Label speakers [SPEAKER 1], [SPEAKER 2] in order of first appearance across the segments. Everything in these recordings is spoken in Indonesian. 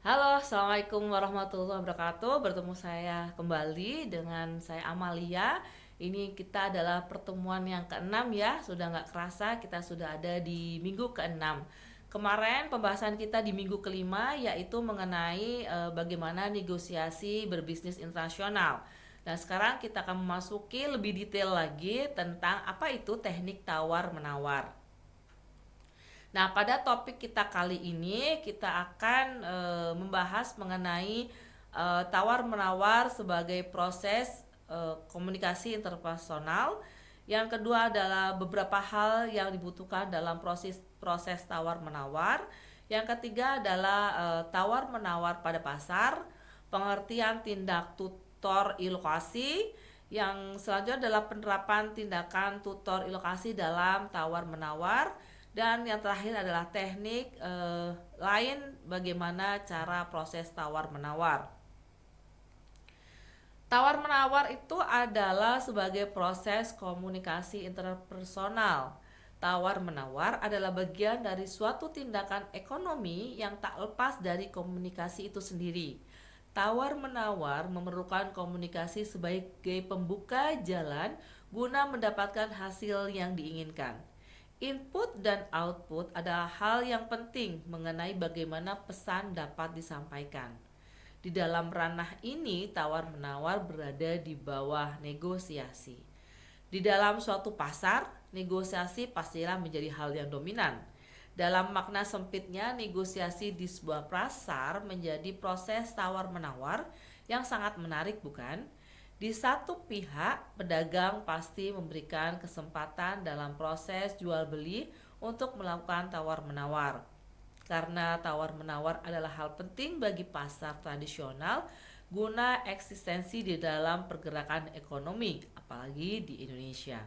[SPEAKER 1] Halo, Assalamualaikum warahmatullahi wabarakatuh. Bertemu saya kembali dengan saya Amalia. Ini kita adalah pertemuan yang keenam ya. Sudah nggak kerasa kita sudah ada di minggu keenam. Kemarin pembahasan kita di minggu kelima yaitu mengenai bagaimana negosiasi berbisnis internasional. Dan sekarang kita akan memasuki lebih detail lagi tentang apa itu teknik tawar-menawar. Nah, pada topik kita kali ini kita akan membahas mengenai tawar-menawar sebagai proses komunikasi interpersonal. Yang kedua adalah beberapa hal yang dibutuhkan dalam proses tawar-menawar. Yang ketiga adalah tawar-menawar pada pasar, pengertian tindak tutor ilokasi. Yang selanjutnya adalah penerapan tindakan tutor ilokasi dalam tawar-menawar. Dan yang terakhir adalah teknik lain bagaimana cara proses tawar-menawar. Tawar-menawar itu adalah sebagai proses komunikasi interpersonal. Tawar-menawar adalah bagian dari suatu tindakan ekonomi yang tak lepas dari komunikasi itu sendiri. Tawar-menawar memerlukan komunikasi sebagai pembuka jalan guna mendapatkan hasil yang diinginkan. Input dan output adalah hal yang penting mengenai bagaimana pesan dapat disampaikan. Di dalam ranah ini, tawar-menawar berada di bawah negosiasi. Di dalam suatu pasar, negosiasi pastilah menjadi hal yang dominan. Dalam makna sempitnya, negosiasi di sebuah pasar menjadi proses tawar-menawar yang sangat menarik, bukan? Di satu pihak, pedagang pasti memberikan kesempatan dalam proses jual beli untuk melakukan tawar-menawar. Karena tawar-menawar adalah hal penting bagi pasar tradisional guna eksistensi di dalam pergerakan ekonomi, apalagi di Indonesia.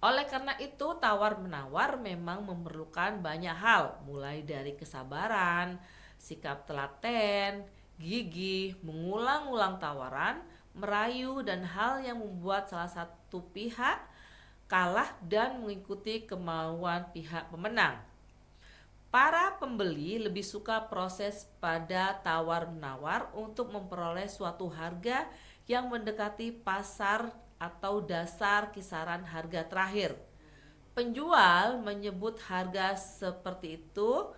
[SPEAKER 1] Oleh karena itu, tawar-menawar memang memerlukan banyak hal, mulai dari kesabaran, sikap telaten, gigih, mengulang-ulang tawaran, merayu, dan hal yang membuat salah satu pihak kalah dan mengikuti kemauan pihak pemenang. Para pembeli lebih suka proses pada tawar-menawar untuk memperoleh suatu harga yang mendekati pasar atau dasar kisaran harga terakhir. Penjual menyebut harga seperti itu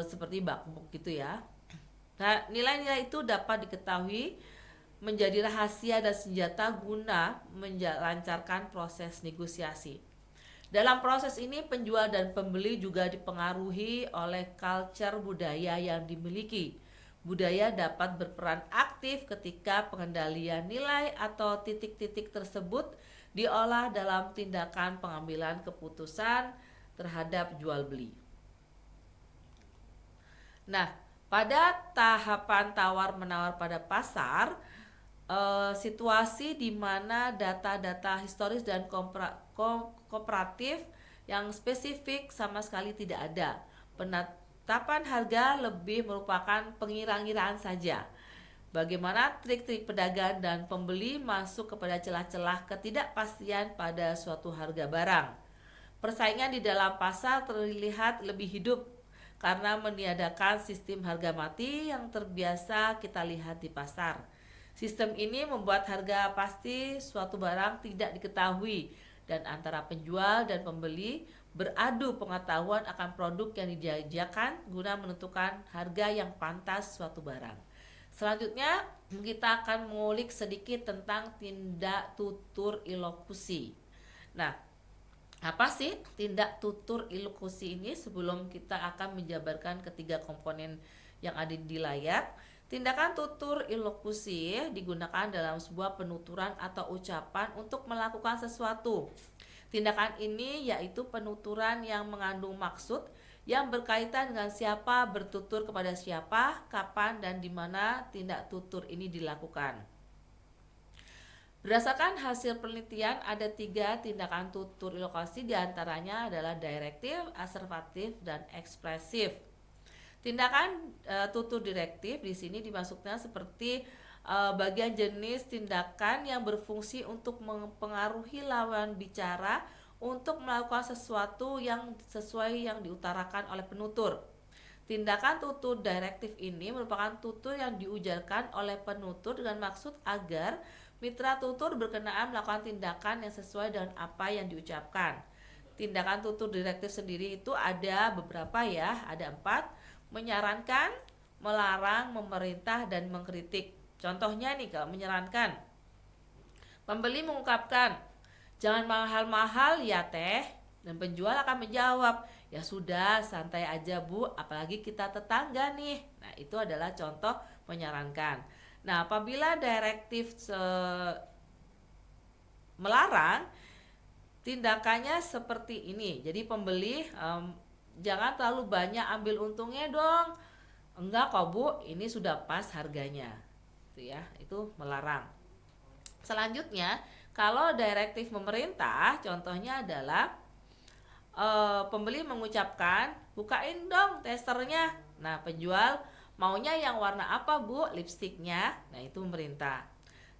[SPEAKER 1] seperti bakbuk gitu ya. Nah, nilai-nilai itu dapat diketahui menjadi rahasia dan senjata guna melancarkan proses negosiasi. Dalam proses ini, penjual dan pembeli juga dipengaruhi oleh culture budaya yang dimiliki. Budaya dapat berperan aktif ketika pengendalian nilai atau titik-titik tersebut diolah dalam tindakan pengambilan keputusan terhadap jual beli. Nah, pada tahapan tawar-menawar pada pasar, situasi di mana data-data historis dan kooperatif yang spesifik sama sekali tidak ada. Penetapan harga lebih merupakan pengira-ngiraan saja. Bagaimana trik-trik pedagang dan pembeli masuk kepada celah-celah ketidakpastian pada suatu harga barang. Persaingan di dalam pasar terlihat lebih hidup karena meniadakan sistem harga mati yang terbiasa kita lihat di pasar. Sistem ini membuat harga pasti suatu barang tidak diketahui dan antara penjual dan pembeli beradu pengetahuan akan produk yang dijajakan guna menentukan harga yang pantas suatu barang. Selanjutnya kita akan mengulik sedikit tentang tindak tutur ilokusi. Nah, apa sih tindak tutur ilokusi ini? Sebelum kita akan menjabarkan ketiga komponen yang ada di layar, tindakan tutur ilokusi digunakan dalam sebuah penuturan atau ucapan untuk melakukan sesuatu. Tindakan ini yaitu penuturan yang mengandung maksud yang berkaitan dengan siapa bertutur kepada siapa, kapan, dan di mana tindak tutur ini dilakukan. Berdasarkan hasil penelitian, ada 3 tindakan tutur ilokasi, diantaranya adalah direktif, asertif, dan ekspresif. Tindakan tutur direktif di sini dimaksudkan seperti bagian jenis tindakan yang berfungsi untuk mempengaruhi lawan bicara untuk melakukan sesuatu yang sesuai yang diutarakan oleh penutur. Tindakan tutur direktif ini merupakan tutur yang diujarkan oleh penutur dengan maksud agar mitra tutur berkenaan melakukan tindakan yang sesuai dengan apa yang diucapkan. Tindakan tutur direktif sendiri itu ada beberapa ya, ada 4: menyarankan, melarang, memerintah, dan mengkritik. Contohnya nih, kalau menyarankan, pembeli mengungkapkan, "Jangan mahal-mahal ya teh," dan penjual akan menjawab, "Ya sudah, santai aja bu, apalagi kita tetangga nih." Nah, itu adalah contoh menyarankan. Nah, apabila direktif melarang, tindakannya seperti ini. Jadi pembeli, jangan terlalu banyak ambil untungnya dong. "Enggak kok bu, ini sudah pas harganya." Itu ya, itu melarang. Selanjutnya, kalau direktif memerintah, contohnya adalah pembeli mengucapkan, "Bukain dong testernya." Nah, penjual, "Maunya yang warna apa bu lipstiknya?" Nah, itu memerintah.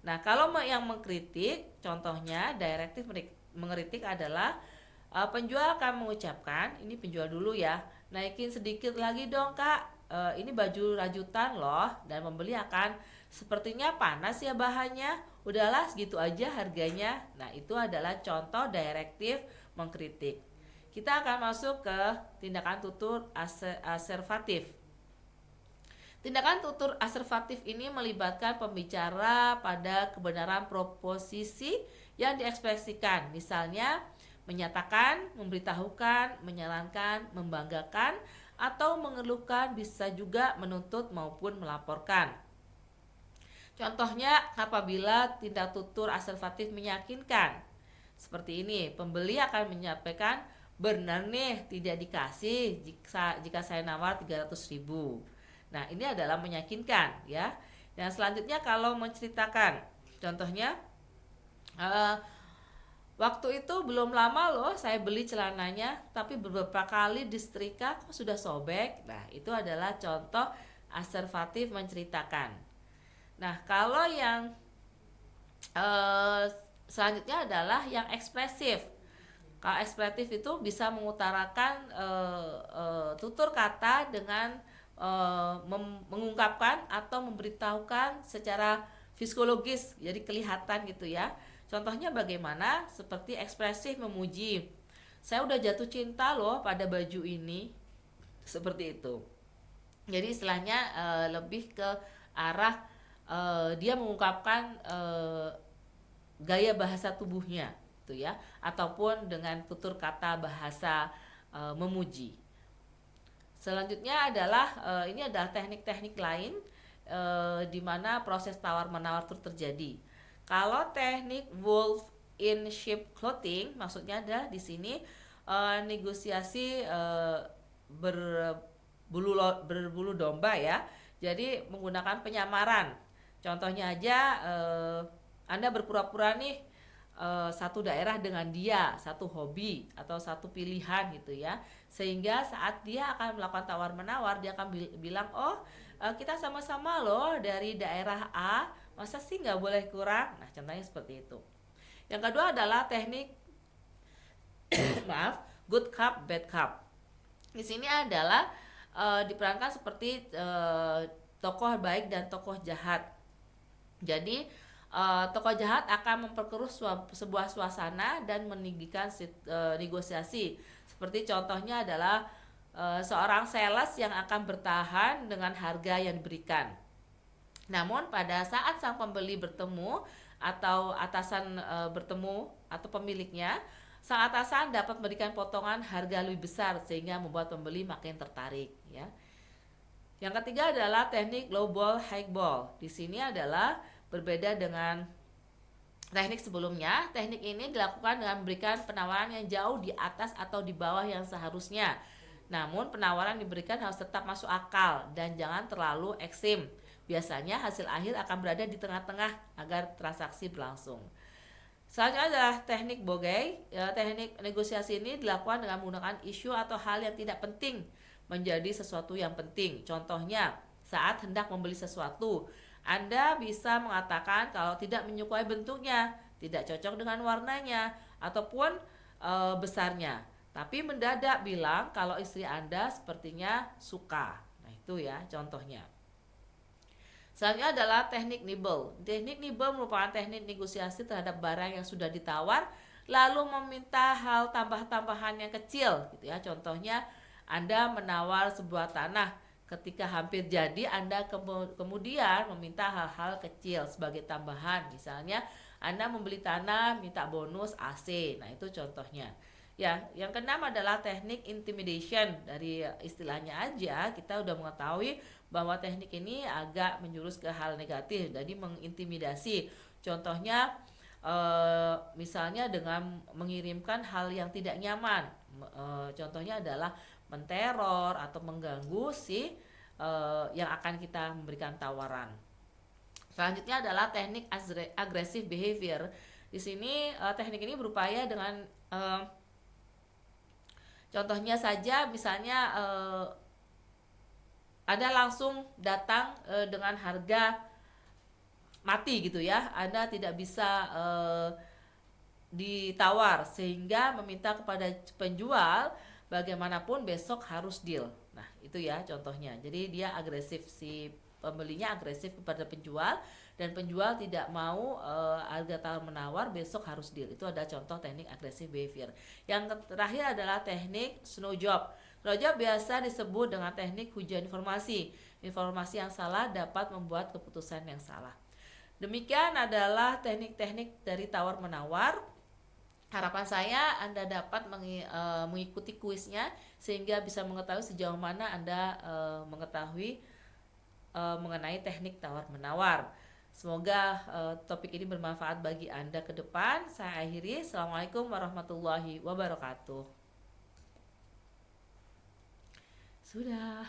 [SPEAKER 1] Nah, kalau yang mengkritik, contohnya direktif mengkritik adalah penjual akan mengucapkan, ini penjual dulu ya, "Naikin sedikit lagi dong kak, ini baju rajutan loh." Dan pembeli akan, "Sepertinya panas ya bahannya, udahlah segitu aja harganya." Nah, itu adalah contoh direktif mengkritik. Kita akan masuk ke tindakan tutur aservatif. Tindakan tutur aservatif ini melibatkan pembicara pada kebenaran proposisi yang diekspresikan. Misalnya, menyatakan, memberitahukan, menyarankan, membanggakan, atau mengeluhkan, bisa juga menuntut maupun melaporkan. Contohnya, apabila tindak tutur aservatif meyakinkan, seperti ini, pembeli akan menyampaikan, "Benar nih, tidak dikasih jika saya nawar 300.000." Nah, ini adalah meyakinkan ya. Dan selanjutnya kalau menceritakan, contohnya, "Waktu itu belum lama loh saya beli celananya, tapi beberapa kali disetrika kok sudah sobek." Nah, itu adalah contoh aservatif menceritakan. Nah, kalau yang selanjutnya adalah yang ekspresif. Kalau ekspresif itu bisa mengutarakan tutur kata dengan mengungkapkan atau memberitahukan secara psikologis, jadi kelihatan gitu ya. Contohnya bagaimana? Seperti ekspresif memuji, "Saya udah jatuh cinta loh pada baju ini." Seperti itu. Jadi istilahnya lebih ke arah dia mengungkapkan gaya bahasa tubuhnya gitu ya, ataupun dengan tutur kata bahasa memuji. Selanjutnya adalah ini adalah teknik-teknik lain di mana proses tawar-menawar itu terjadi. Kalau teknik wolf in sheep clothing, maksudnya adalah di sini negosiasi berbulu domba ya. Jadi menggunakan penyamaran. Contohnya aja, Anda berpura-pura nih satu daerah dengan dia, satu hobi atau satu pilihan gitu ya, sehingga saat dia akan melakukan tawar-menawar, dia akan bilang, "Oh, kita sama-sama loh dari daerah A, masa sih nggak boleh kurang?" Nah, contohnya seperti itu. Yang kedua adalah teknik maaf, good cop, bad cop. Di sini adalah diperankan seperti tokoh baik dan tokoh jahat. Jadi tokoh jahat akan memperkeruh sebuah suasana dan meninggikan negosiasi. Seperti contohnya adalah seorang sales yang akan bertahan dengan harga yang diberikan. Namun pada saat sang pembeli bertemu atau atasan bertemu atau pemiliknya, sang atasan dapat memberikan potongan harga lebih besar sehingga membuat pembeli makin tertarik ya. Yang ketiga adalah teknik low ball high ball. Di sini adalah berbeda dengan teknik sebelumnya. Teknik ini dilakukan dengan memberikan penawaran yang jauh di atas atau di bawah yang seharusnya. Namun penawaran diberikan harus tetap masuk akal dan jangan terlalu ekstrim. Biasanya hasil akhir akan berada di tengah-tengah agar transaksi berlangsung. Selanjutnya adalah teknik bogey. Teknik negosiasi ini dilakukan dengan menggunakan isu atau hal yang tidak penting menjadi sesuatu yang penting. Contohnya, saat hendak membeli sesuatu, Anda bisa mengatakan kalau tidak menyukai bentuknya, tidak cocok dengan warnanya, ataupun besarnya. Tapi mendadak bilang kalau istri Anda sepertinya suka. itu ya contohnya. Selanjutnya adalah teknik nibble. Teknik nibble merupakan teknik negosiasi terhadap barang yang sudah ditawar lalu meminta hal tambah-tambahan yang kecil gitu ya. Contohnya Anda menawar sebuah tanah, ketika hampir jadi Anda kemudian meminta hal-hal kecil sebagai tambahan. Misalnya Anda membeli tanah minta bonus AC. Nah, itu contohnya. Ya, yang keenam adalah teknik intimidation. Dari istilahnya aja kita udah mengetahui bahwa teknik ini agak menjurus ke hal negatif, jadi mengintimidasi. Contohnya misalnya dengan mengirimkan hal yang tidak nyaman. Contohnya adalah menteror atau mengganggu si yang akan kita memberikan tawaran. Selanjutnya adalah teknik aggressive behavior. Di sini teknik ini berupaya dengan contohnya saja, misalnya Anda langsung datang dengan harga mati gitu ya. Anda tidak bisa ditawar, sehingga meminta kepada penjual bagaimanapun besok harus deal. Nah, itu ya contohnya. Jadi dia agresif, si pembelinya agresif kepada penjual dan penjual tidak mau harga tawar menawar, besok harus deal. Itu ada contoh teknik agresif behavior. Yang terakhir adalah teknik snow job. Snow job biasa disebut dengan teknik hujan informasi. Informasi yang salah dapat membuat keputusan yang salah. Demikian adalah teknik-teknik dari tawar menawar. Harapan saya Anda dapat mengikuti kuisnya sehingga bisa mengetahui sejauh mana Anda mengetahui mengenai teknik tawar menawar. Semoga topik ini bermanfaat bagi Anda ke depan. Saya akhiri. Assalamualaikum warahmatullahi wabarakatuh. Sudah.